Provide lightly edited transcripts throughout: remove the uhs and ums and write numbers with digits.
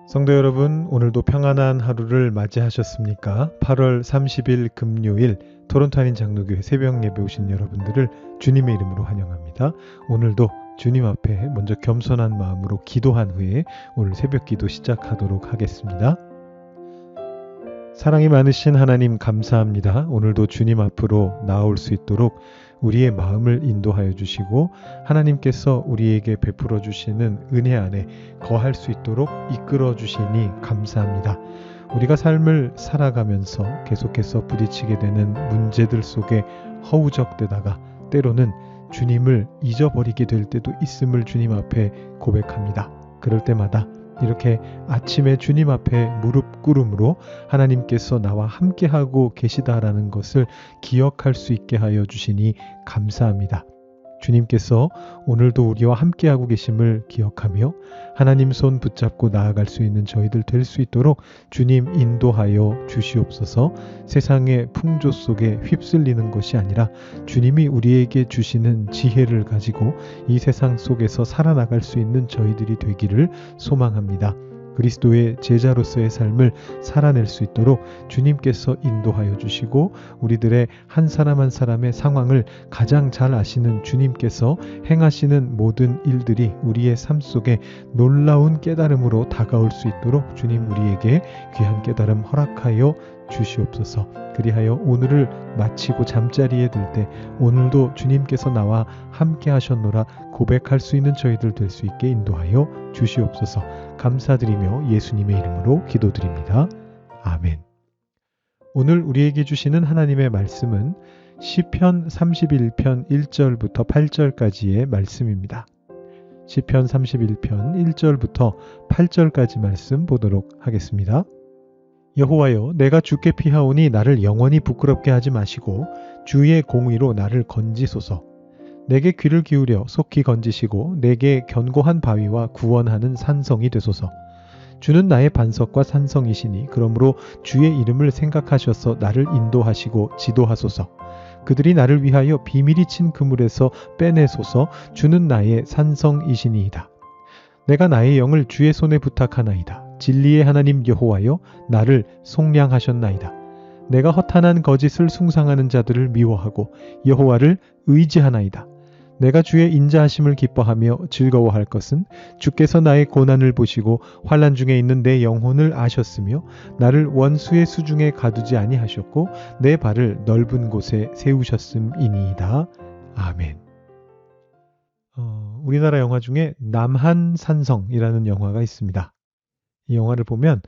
성도 여러분, 오늘도 평안한 하루를 맞이하셨습니까? 8월 30일 금요일 토론토 한인 장로교회 새벽 예배 오신 여러분들을 주님의 이름으로 환영합니다. 오늘도 주님 앞에 먼저 겸손한 마음으로 기도한 후에 오늘 새벽 기도 시작하도록 하겠습니다. 사랑이 많으신 하나님 감사합니다. 오늘도 주님 앞으로 나올 수 있도록 우리의 마음을 인도하여 주시고 하나님께서 우리에게 베풀어 주시는 은혜 안에 거할 수 있도록 이끌어 주시니 감사합니다. 우리가 삶을 살아가면서 계속해서 부딪히게 되는 문제들 속에 허우적대다가 때로는 주님을 잊어버리게 될 때도 있음을 주님 앞에 고백합니다. 그럴 때마다 이렇게 아침에 주님 앞에 무릎 꿇음으로 하나님께서 나와 함께하고 계시다라는 것을 기억할 수 있게 하여 주시니 감사합니다. 주님께서 오늘도 우리와 함께하고 계심을 기억하며 하나님 손 붙잡고 나아갈 수 있는 저희들 될 수 있도록 주님 인도하여 주시옵소서. 세상의 풍조 속에 휩쓸리는 것이 아니라 주님이 우리에게 주시는 지혜를 가지고 이 세상 속에서 살아나갈 수 있는 저희들이 되기를 소망합니다. 그리스도의 제자로서의 삶을 살아낼 수 있도록 주님께서 인도하여 주시고 우리들의 한 사람 한 사람의 상황을 가장 잘 아시는 주님께서 행하시는 모든 일들이 우리의 삶 속에 놀라운 깨달음으로 다가올 수 있도록 주님 우리에게 귀한 깨달음 허락하여 주시옵소서. 그리하여 오늘을 마치고 잠자리에 들 때 오늘도 주님께서 나와 함께 하셨노라 고백할 수 있는 저희들 될 수 있게 인도하여 주시옵소서. 감사드리며 예수님의 이름으로 기도드립니다. 아멘. 오늘 우리에게 주시는 하나님의 말씀은 시편 31편 1절부터 8절까지의 말씀입니다. 시편 31편 1절부터 8절까지 말씀 보도록 하겠습니다. 여호와여, 내가 주께 피하오니 나를 영원히 부끄럽게 하지 마시고 주의 공의로 나를 건지소서. 내게 귀를 기울여 속히 건지시고 내게 견고한 바위와 구원하는 산성이 되소서. 주는 나의 반석과 산성이시니 그러므로 주의 이름을 생각하셔서 나를 인도하시고 지도하소서. 그들이 나를 위하여 비밀이 친 그물에서 빼내소서. 주는 나의 산성이시니이다. 내가 나의 영을 주의 손에 부탁하나이다. 진리의 하나님 여호와여, 나를 속량하셨나이다. 내가 허탄한 거짓을 숭상하는 자들을 미워하고 여호와를 의지하나이다. 내가 주의 인자하심을 기뻐하며 즐거워할 것은 주께서 나의 고난을 보시고 환난 중에 있는 내 영혼을 아셨으며 나를 원수의 수중에 가두지 아니하셨고 내 발을 넓은 곳에 세우셨음이니이다. 아멘. 우리나라 영화 중에 남한산성이라는 영화가 있습니다. 이 영화를 보면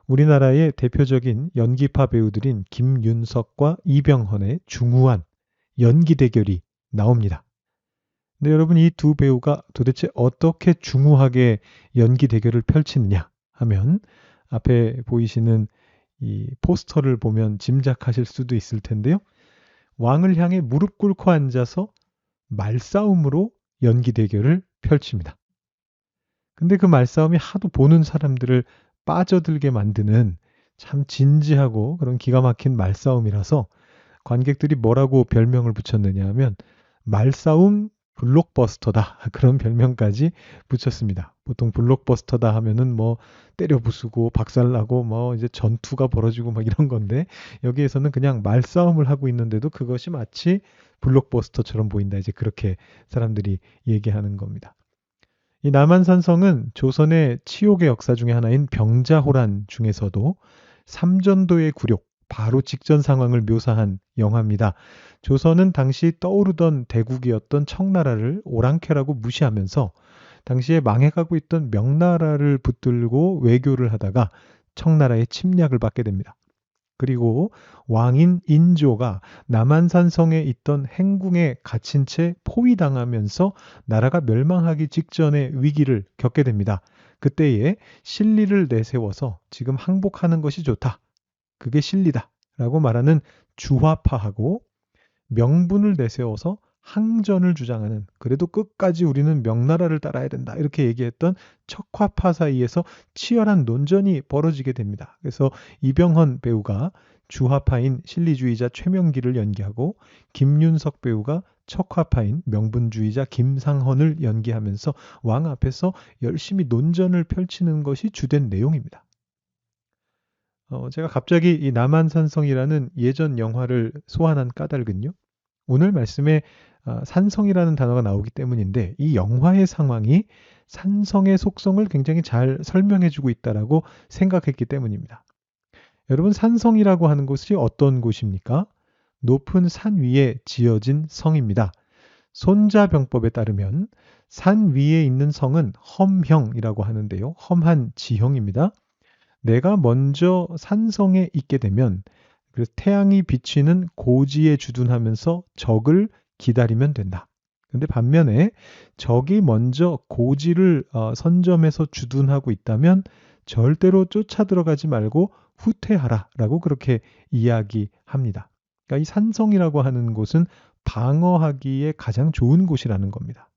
우리나라의 대표적인 연기파 배우들인 김윤석과 이병헌의 중후한 연기 대결이 나옵니다. 근데 여러분, 이 두 배우가 도대체 어떻게 중후하게 연기 대결을 펼치느냐 하면 앞에 보이시는 이 포스터를 보면 짐작하실 수도 있을 텐데요. 왕을 향해 무릎 꿇고 앉아서 말싸움으로 연기 대결을 펼칩니다. 근데 그 말싸움이 하도 보는 사람들을 빠져들게 만드는 참 진지하고 그런 기가 막힌 말싸움이라서 관객들이 뭐라고 별명을 붙였느냐 하면 말싸움 블록버스터다, 그런 별명까지 붙였습니다. 보통 블록버스터다 하면은 뭐 때려 부수고 박살나고 뭐 이제 전투가 벌어지고 막 이런 건데 여기에서는 그냥 말싸움을 하고 있는데도 그것이 마치 블록버스터처럼 보인다, 이제 그렇게 사람들이 얘기하는 겁니다. 이 남한산성은 조선의 치욕의 역사 중에 하나인 병자호란 중에서도 삼전도의 굴욕, 바로 직전 상황을 묘사한 영화입니다. 조선은 당시 떠오르던 대국이었던 청나라를 오랑캐라고 무시하면서 당시에 망해가고 있던 명나라를 붙들고 외교를 하다가 청나라의 침략을 받게 됩니다. 그리고 왕인 인조가 남한산성에 있던 행궁에 갇힌 채 포위당하면서 나라가 멸망하기 직전의 위기를 겪게 됩니다. 그때에 신리를 내세워서 지금 항복하는 것이 좋다, 그게 진리다 라고 말하는 주화파하고 명분을 내세워서 항전을 주장하는, 그래도 끝까지 우리는 명나라를 따라야 된다 이렇게 얘기했던 척화파 사이에서 치열한 논전이 벌어지게 됩니다. 그래서 이병헌 배우가 주화파인 신리주의자 최명기를 연기하고 김윤석 배우가 척화파인 명분주의자 김상헌을 연기하면서 왕 앞에서 열심히 논전을 펼치는 것이 주된 내용입니다. 제가 갑자기 이 남한산성이라는 예전 영화를 소환한 까닭은요. 오늘 말씀에 산성이라는 단어가 나오기 때문인데 이 영화의 상황이 산성의 속성을 굉장히 잘 설명해주고 있다라고 생각했기 때문입니다. 여러분, 산성이라고 하는 곳이 어떤 곳입니까? 높은 산 위에 지어진 성입니다. 손자병법에 따르면 산 위에 있는 성은 험형이라고 하는데요. 험한 지형입니다. 내가 먼저 산성에 있게 되면 그 태양이 비치는 고지에 주둔하면서 적을 기다리면 된다. 근데 반면에 적이 먼저 고지를 선점해서 주둔하고 있다면 절대로 쫓아 들어가지 말고 후퇴하라라고 그렇게 이야기합니다. 그러니까 이 산성이라고 하는 곳은 방어하기에 가장 좋은 곳이라는 겁니다.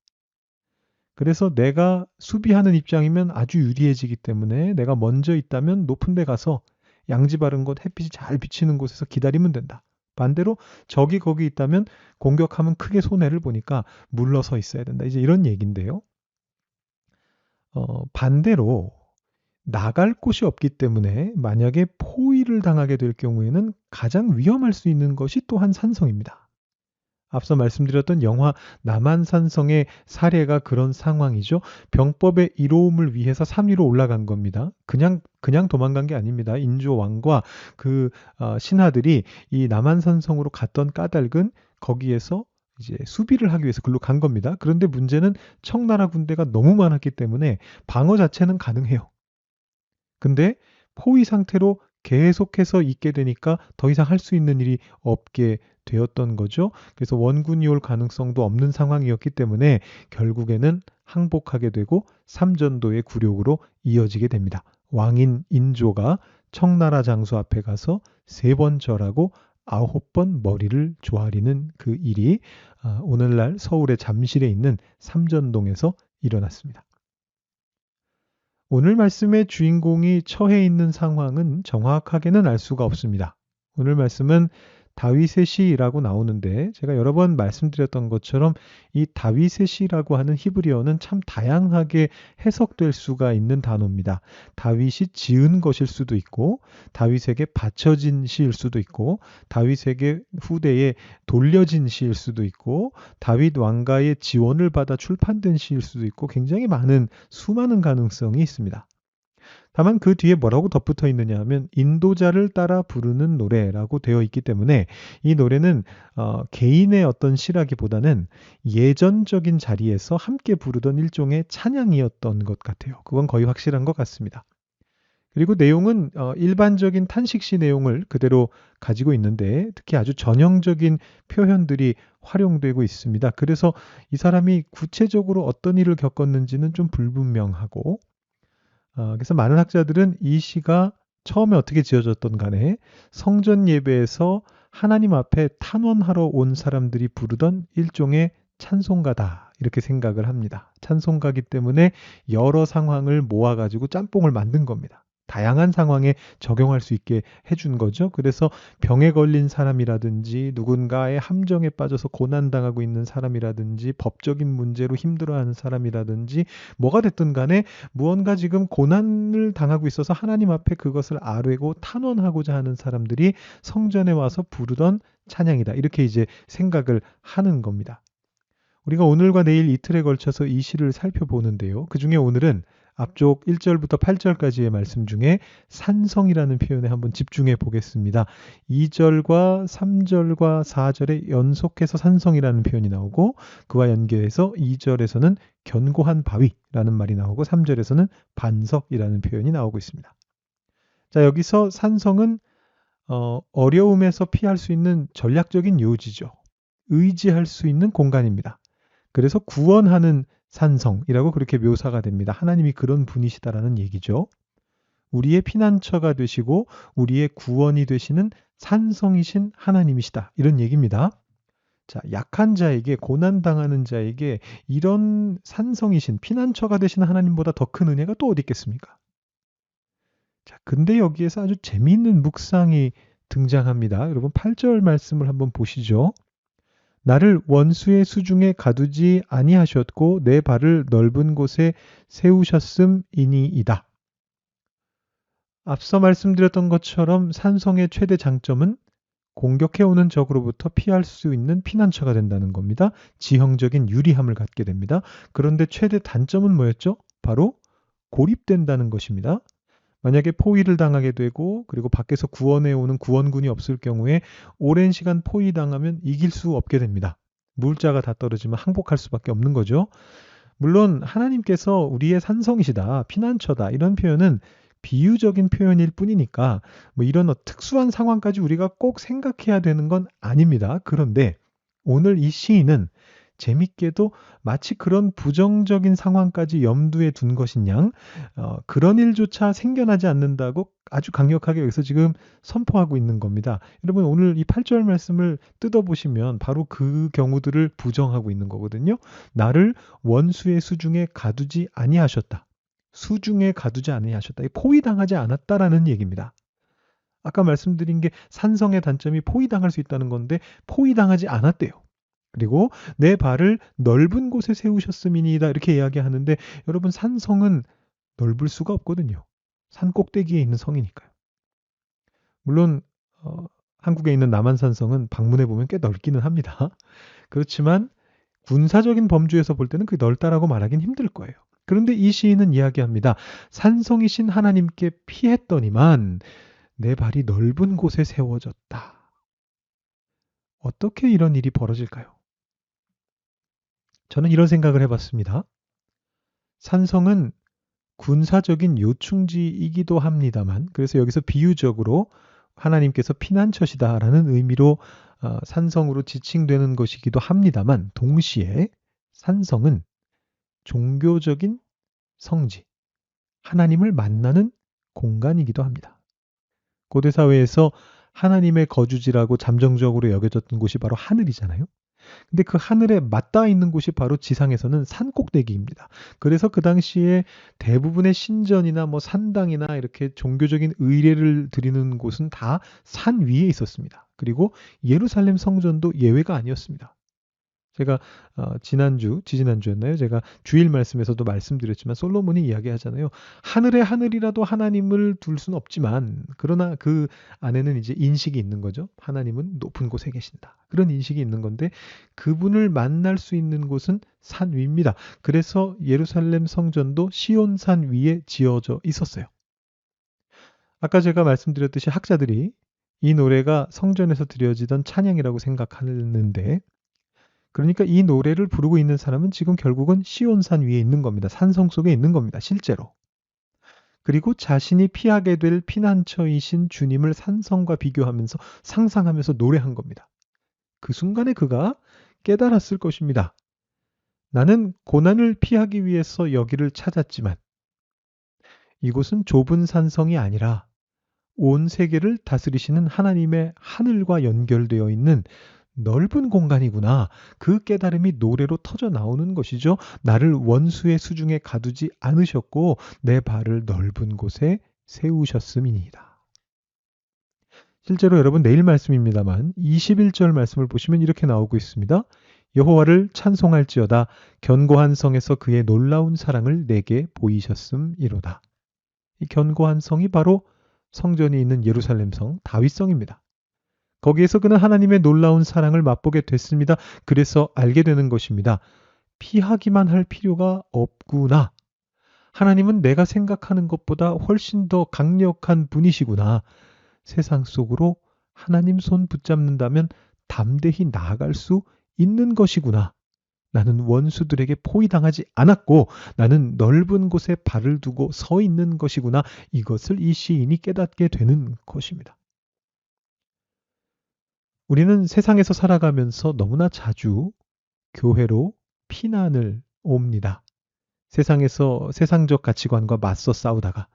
그래서 내가 수비하는 입장이면 아주 유리해지기 때문에 내가 먼저 있다면 높은 데 가서 양지 바른 곳, 햇빛이 잘 비치는 곳에서 기다리면 된다. 반대로 적이 거기 있다면 공격하면 크게 손해를 보니까 물러서 있어야 된다. 이제 이런 얘기인데요. 반대로 나갈 곳이 없기 때문에 만약에 포위를 당하게 될 경우에는 가장 위험할 수 있는 것이 또한 산성입니다. 앞서 말씀드렸던 영화 남한산성의 사례가 그런 상황이죠. 병법의 이로움을 위해서 산 위로 올라간 겁니다. 그냥 도망간 게 아닙니다. 인조왕과 그 신하들이 이 남한산성으로 갔던 까닭은 거기에서 이제 수비를 하기 위해서 글로 간 겁니다. 그런데 문제는 청나라 군대가 너무 많았기 때문에 방어 자체는 가능해요. 근데 포위 상태로 계속해서 있게 되니까 더 이상 할 수 있는 일이 없게 되었던 거죠. 그래서 원군이 올 가능성도 없는 상황이었기 때문에 결국에는 항복하게 되고 삼전도의 굴욕으로 이어지게 됩니다. 왕인 인조가 청나라 장수 앞에 가서 3번 절하고 9번 머리를 조아리는 그 일이 오늘날 서울의 잠실에 있는 삼전동에서 일어났습니다. 오늘 말씀의 주인공이 처해 있는 상황은 정확하게는 알 수가 없습니다. 오늘 말씀은 다윗의 시라고 나오는데 제가 여러 번 말씀드렸던 것처럼 이 다윗의 시라고 하는 히브리어는 참 다양하게 해석될 수가 있는 단어입니다. 다윗이 지은 것일 수도 있고 다윗에게 바쳐진 시일 수도 있고 다윗에게 후대에 돌려진 시일 수도 있고 다윗 왕가의 지원을 받아 출판된 시일 수도 있고 굉장히 수많은 가능성이 있습니다. 다만 그 뒤에 뭐라고 덧붙어 있느냐 하면 인도자를 따라 부르는 노래라고 되어 있기 때문에 이 노래는 개인의 어떤 시라기보다는 예전적인 자리에서 함께 부르던 일종의 찬양이었던 것 같아요. 그건 거의 확실한 것 같습니다. 그리고 내용은 일반적인 탄식시 내용을 그대로 가지고 있는데 특히 아주 전형적인 표현들이 활용되고 있습니다. 그래서 이 사람이 구체적으로 어떤 일을 겪었는지는 좀 불분명하고 그래서 많은 학자들은 이 시가 처음에 어떻게 지어졌던 간에 성전 예배에서 하나님 앞에 탄원하러 온 사람들이 부르던 일종의 찬송가다 이렇게 생각을 합니다. 찬송가기 때문에 여러 상황을 모아가지고 짬뽕을 만든 겁니다. 다양한 상황에 적용할 수 있게 해준 거죠. 그래서 병에 걸린 사람이라든지 누군가의 함정에 빠져서 고난당하고 있는 사람이라든지 법적인 문제로 힘들어하는 사람이라든지 뭐가 됐든 간에 무언가 지금 고난을 당하고 있어서 하나님 앞에 그것을 아뢰고 탄원하고자 하는 사람들이 성전에 와서 부르던 찬양이다. 이렇게 이제 생각을 하는 겁니다. 우리가 오늘과 내일 이틀에 걸쳐서 이 시를 살펴보는데요. 그 중에 오늘은 앞쪽 1절부터 8절까지의 말씀 중에 산성이라는 표현에 한번 집중해 보겠습니다. 2절과 3절과 4절에 연속해서 산성이라는 표현이 나오고 그와 연계해서 2절에서는 견고한 바위라는 말이 나오고 3절에서는 반석이라는 표현이 나오고 있습니다. 자, 여기서 산성은 어려움에서 피할 수 있는 전략적인 요지죠. 의지할 수 있는 공간입니다. 그래서 구원하는 산성이라고 그렇게 묘사가 됩니다. 하나님이 그런 분이시다라는 얘기죠. 우리의 피난처가 되시고 우리의 구원이 되시는 산성이신 하나님이시다. 이런 얘기입니다. 자, 약한 자에게 고난당하는 자에게 이런 산성이신 피난처가 되시는 하나님보다 더 큰 은혜가 또 어디 있겠습니까? 자, 근데 여기에서 아주 재미있는 묵상이 등장합니다. 여러분 8절 말씀을 한번 보시죠. 나를 원수의 수중에 가두지 아니하셨고 내 발을 넓은 곳에 세우셨음이니이다. 앞서 말씀드렸던 것처럼 산성의 최대 장점은 공격해오는 적으로부터 피할 수 있는 피난처가 된다는 겁니다. 지형적인 유리함을 갖게 됩니다. 그런데 최대 단점은 뭐였죠? 바로 고립된다는 것입니다. 만약에 포위를 당하게 되고 그리고 밖에서 구원해 오는 구원군이 없을 경우에 오랜 시간 포위당하면 이길 수 없게 됩니다. 물자가 다 떨어지면 항복할 수밖에 없는 거죠. 물론 하나님께서 우리의 산성이시다, 피난처다 이런 표현은 비유적인 표현일 뿐이니까 뭐 이런 특수한 상황까지 우리가 꼭 생각해야 되는 건 아닙니다. 그런데 오늘 이 시인은 재밌게도 마치 그런 부정적인 상황까지 염두에 둔 것인 양 그런 일조차 생겨나지 않는다고 아주 강력하게 여기서 지금 선포하고 있는 겁니다. 여러분 오늘 이 8절 말씀을 뜯어보시면 바로 그 경우들을 부정하고 있는 거거든요. 나를 원수의 수중에 가두지 아니하셨다. 수중에 가두지 아니하셨다. 포위당하지 않았다라는 얘기입니다. 아까 말씀드린 게 산성의 단점이 포위당할 수 있다는 건데 포위당하지 않았대요. 그리고 내 발을 넓은 곳에 세우셨음이니이다 이렇게 이야기하는데 여러분 산성은 넓을 수가 없거든요. 산 꼭대기에 있는 성이니까요. 물론 한국에 있는 남한산성은 방문해 보면 꽤 넓기는 합니다. 그렇지만 군사적인 범주에서 볼 때는 그게 넓다라고 말하긴 힘들 거예요. 그런데 이 시인은 이야기합니다. 산성이신 하나님께 피했더니만 내 발이 넓은 곳에 세워졌다. 어떻게 이런 일이 벌어질까요? 저는 이런 생각을 해봤습니다. 산성은 군사적인 요충지이기도 합니다만, 그래서 여기서 비유적으로 하나님께서 피난처시다라는 의미로 산성으로 지칭되는 것이기도 합니다만, 동시에 산성은 종교적인 성지, 하나님을 만나는 공간이기도 합니다. 고대 사회에서 하나님의 거주지라고 잠정적으로 여겨졌던 곳이 바로 하늘이잖아요. 근데 그 하늘에 맞닿아 있는 곳이 바로 지상에서는 산 꼭대기입니다. 그래서 그 당시에 대부분의 신전이나 뭐 산당이나 이렇게 종교적인 의례를 드리는 곳은 다 산 위에 있었습니다. 그리고 예루살렘 성전도 예외가 아니었습니다. 제가 지지난주였나요? 제가 주일 말씀에서도 말씀드렸지만 솔로몬이 이야기하잖아요. 하늘에 하늘이라도 하나님을 둘 수는 없지만 그러나 그 안에는 이제 인식이 있는 거죠. 하나님은 높은 곳에 계신다. 그런 인식이 있는 건데 그분을 만날 수 있는 곳은 산 위입니다. 그래서 예루살렘 성전도 시온산 위에 지어져 있었어요. 아까 제가 말씀드렸듯이 학자들이 이 노래가 성전에서 드려지던 찬양이라고 생각하는데 그러니까 이 노래를 부르고 있는 사람은 지금 결국은 시온산 위에 있는 겁니다. 산성 속에 있는 겁니다. 실제로. 그리고 자신이 피하게 될 피난처이신 주님을 산성과 비교하면서 상상하면서 노래한 겁니다. 그 순간에 그가 깨달았을 것입니다. 나는 고난을 피하기 위해서 여기를 찾았지만 이곳은 좁은 산성이 아니라 온 세계를 다스리시는 하나님의 하늘과 연결되어 있는 넓은 공간이구나. 그 깨달음이 노래로 터져 나오는 것이죠. 나를 원수의 수중에 가두지 않으셨고 내 발을 넓은 곳에 세우셨음이니이다. 실제로 여러분 내일 말씀입니다만 21절 말씀을 보시면 이렇게 나오고 있습니다. 여호와를 찬송할지어다 견고한 성에서 그의 놀라운 사랑을 내게 보이셨음이로다. 이 견고한 성이 바로 성전이 있는 예루살렘 성 다윗성입니다. 거기에서 그는 하나님의 놀라운 사랑을 맛보게 됐습니다. 그래서 알게 되는 것입니다. 피하기만 할 필요가 없구나. 하나님은 내가 생각하는 것보다 훨씬 더 강력한 분이시구나. 세상 속으로 하나님 손 붙잡는다면 담대히 나아갈 수 있는 것이구나. 나는 원수들에게 포위당하지 않았고 나는 넓은 곳에 발을 두고 서 있는 것이구나. 이것을 이 시인이 깨닫게 되는 것입니다. 우리는 세상에서 살아가면서 너무나 자주 교회로 피난을 옵니다. 세상에서 세상적 가치관과 맞서 싸우다가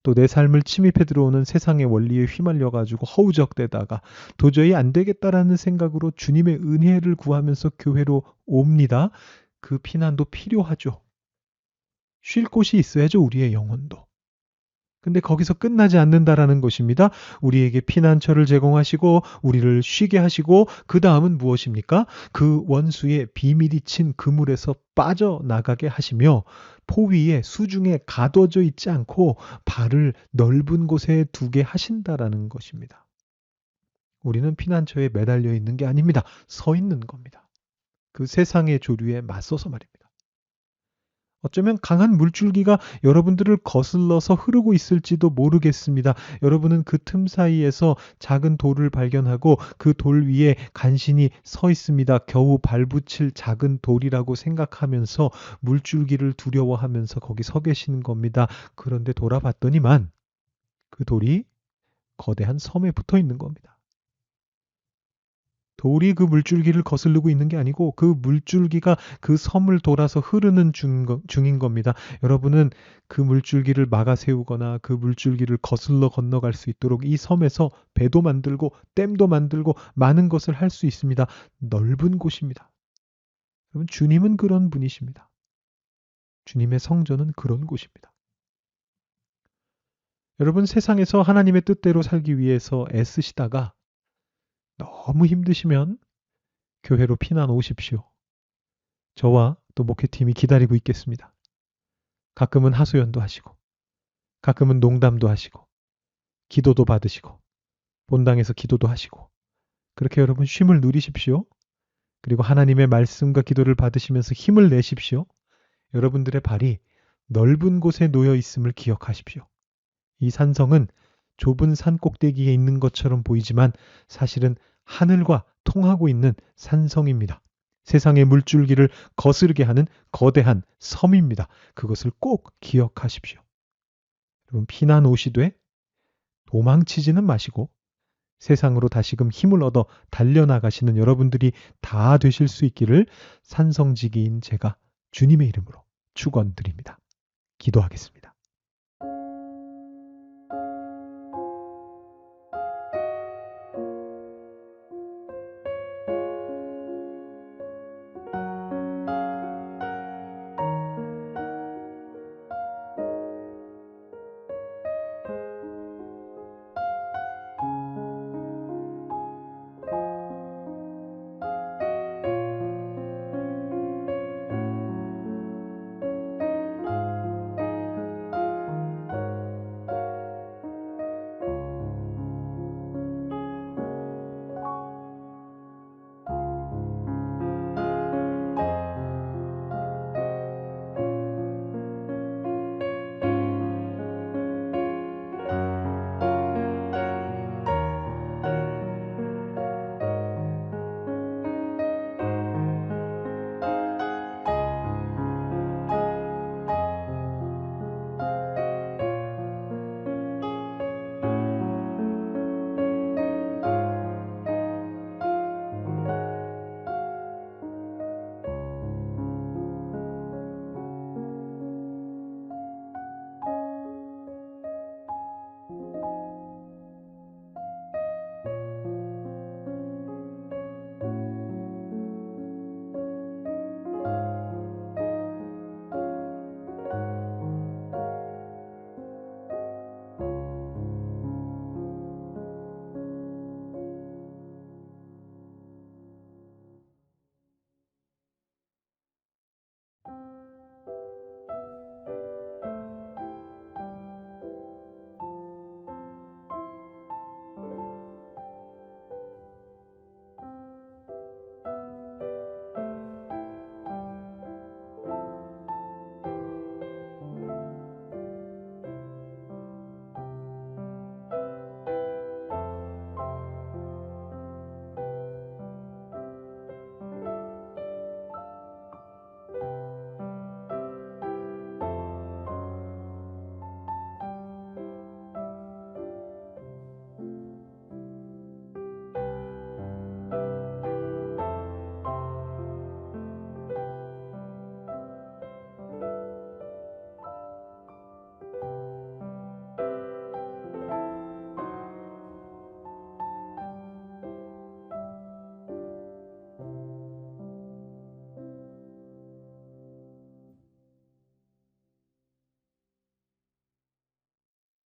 또 내 삶을 침입해 들어오는 세상의 원리에 휘말려 가지고 허우적대다가 도저히 안 되겠다라는 생각으로 주님의 은혜를 구하면서 교회로 옵니다. 그 피난도 필요하죠. 쉴 곳이 있어야죠, 우리의 영혼도. 근데 거기서 끝나지 않는다라는 것입니다. 우리에게 피난처를 제공하시고 우리를 쉬게 하시고 그 다음은 무엇입니까? 그 원수의 비밀이 친 그물에서 빠져나가게 하시며 포 위에 수중에 가둬져 있지 않고 발을 넓은 곳에 두게 하신다라는 것입니다. 우리는 피난처에 매달려 있는 게 아닙니다. 서 있는 겁니다. 그 세상의 조류에 맞서서 말입니다. 어쩌면 강한 물줄기가 여러분들을 거슬러서 흐르고 있을지도 모르겠습니다. 여러분은 그 틈 사이에서 작은 돌을 발견하고 그 돌 위에 간신히 서 있습니다. 겨우 발붙일 작은 돌이라고 생각하면서 물줄기를 두려워하면서 거기 서 계시는 겁니다. 그런데 돌아봤더니만 그 돌이 거대한 섬에 붙어 있는 겁니다. 돌이 그 물줄기를 거스르고 있는 게 아니고 그 물줄기가 그 섬을 돌아서 흐르는 중인 겁니다. 여러분은 그 물줄기를 막아 세우거나 그 물줄기를 거슬러 건너갈 수 있도록 이 섬에서 배도 만들고 댐도 만들고 많은 것을 할 수 있습니다. 넓은 곳입니다. 여러분, 주님은 그런 분이십니다. 주님의 성전은 그런 곳입니다. 여러분, 세상에서 하나님의 뜻대로 살기 위해서 애쓰시다가 너무 힘드시면 교회로 피난 오십시오. 저와 또 목회팀이 기다리고 있겠습니다. 가끔은 하소연도 하시고, 가끔은 농담도 하시고, 기도도 받으시고, 본당에서 기도도 하시고, 그렇게 여러분 쉼을 누리십시오. 그리고 하나님의 말씀과 기도를 받으시면서 힘을 내십시오. 여러분들의 발이 넓은 곳에 놓여 있음을 기억하십시오. 이 산성은 좁은 산 꼭대기에 있는 것처럼 보이지만 사실은 하늘과 통하고 있는 산성입니다. 세상의 물줄기를 거스르게 하는 거대한 섬입니다. 그것을 꼭 기억하십시오. 여러분, 피난 오시되 도망치지는 마시고 세상으로 다시금 힘을 얻어 달려나가시는 여러분들이 다 되실 수 있기를 산성지기인 제가 주님의 이름으로 축원드립니다. 기도하겠습니다.